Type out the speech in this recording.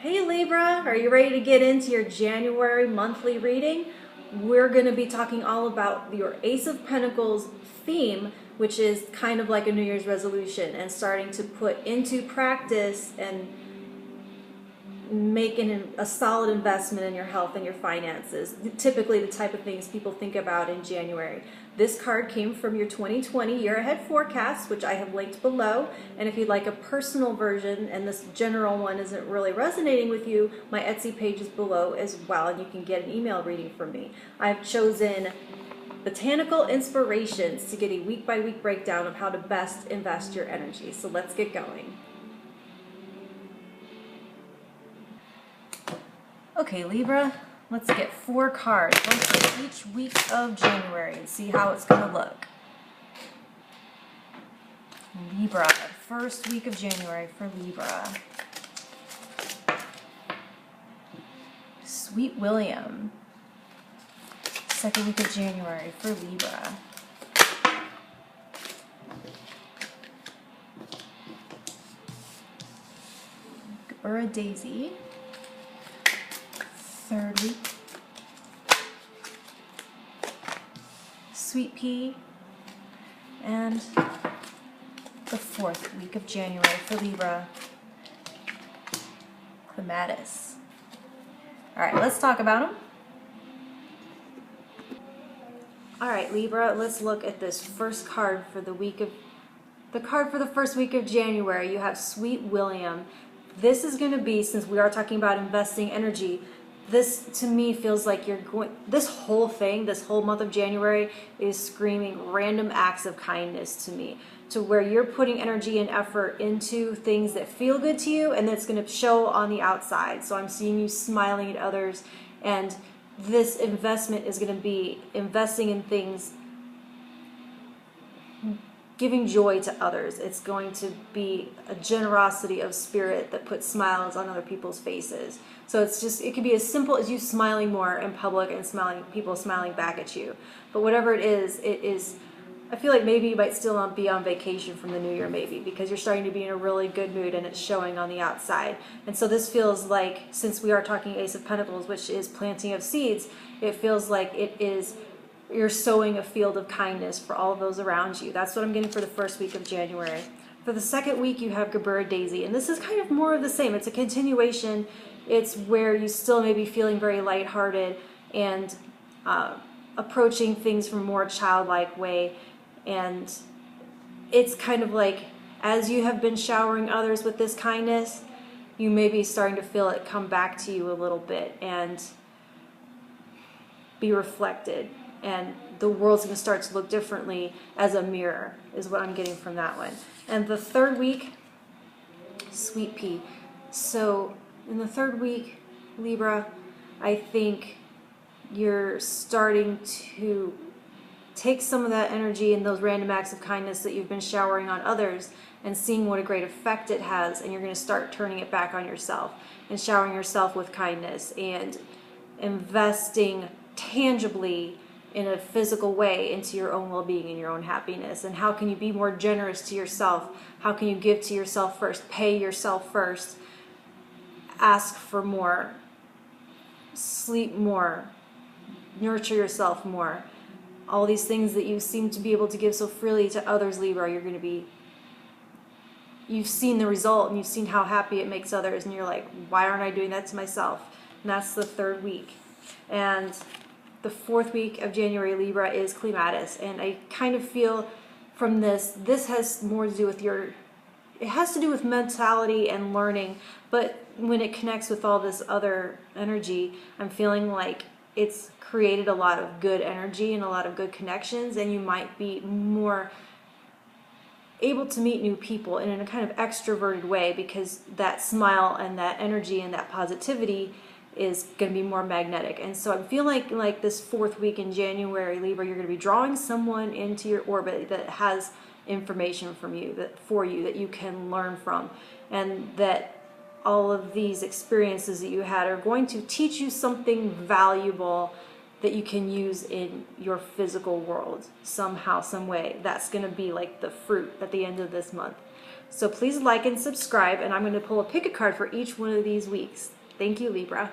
Hey Libra, are you ready to get into your January monthly reading? We're going to be talking all about your Ace of Pentacles theme, which is kind of like a New Year's resolution and starting to put into practice and making a solid investment in your health and your finances. Typically the type of things people think about in January. This card came from your 2020 year ahead forecast, which I have linked below. And if you'd like a personal version and this general one isn't really resonating with you, my Etsy page is below as well, and you can get an email reading from me. I've chosen Botanical inspirations to get a week by week breakdown of how to best invest your energy. So let's get going. Okay, Libra, let's get 4 cards, one for each week of January, and see how it's going to look. Libra, first week of January for Libra. Sweet William, second week of January for Libra. Gebura Daisy, third week. Sweet Pea, and the fourth week of January for Libra. Clematis. All right, let's talk about them. All right, Libra, let's look at this first card for the first week of January. You have Sweet William. This is going to be, since we are talking about investing energy, this to me feels like this whole month of January is screaming random acts of kindness to me, to where you're putting energy and effort into things that feel good to you, and that's going to show on the outside. So I'm seeing you smiling at others, and this investment is going to be investing in things, giving joy to others. It's going to be a generosity of spirit that puts smiles on other people's faces. So it can be as simple as you smiling more in public and people smiling back at you. But whatever it is, I feel like maybe you might still be on vacation from the new year, maybe, because you're starting to be in a really good mood and it's showing on the outside. And so this feels like, since we are talking Ace of Pentacles, which is planting of seeds, it feels like you're sowing a field of kindness for all of those around you. That's what I'm getting for the first week of January. For the second week, you have Gebura Daisy, and this is kind of more of the same. It's a continuation. It's where you still may be feeling very lighthearted and approaching things from a more childlike way. And it's kind of like, as you have been showering others with this kindness, you may be starting to feel it come back to you a little bit and be reflected. And the world's going to start to look differently as a mirror, is what I'm getting from that one. And the third week, Sweet Pea. So in the third week, Libra, I think you're starting to take some of that energy and those random acts of kindness that you've been showering on others and seeing what a great effect it has, and you're going to start turning it back on yourself and showering yourself with kindness and investing tangibly in a physical way into your own well-being and your own happiness. And how can you be more generous to yourself? How can you give to yourself first? Pay yourself first. Ask for more. Sleep more. Nurture yourself more. All these things that you seem to be able to give so freely to others, Libra, you've seen the result and you've seen how happy it makes others, and you're like, why aren't I doing that to myself? And that's the third week. And the fourth week of January, Libra, is Clematis. And I kind of feel from this has more to do with it has to do with mentality and learning, but when it connects with all this other energy, I'm feeling like it's created a lot of good energy and a lot of good connections, and you might be more able to meet new people in a kind of extroverted way, because that smile and that energy and that positivity is going to be more magnetic. And so I feel like this fourth week in January, Libra, you're going to be drawing someone into your orbit that has information for you that you can learn from, and that all of these experiences that you had are going to teach you something valuable that you can use in your physical world somehow, some way. That's going to be like the fruit at the end of this month. So please like and subscribe, and I'm going to pull a pick a card for each one of these weeks. Thank you, Libra.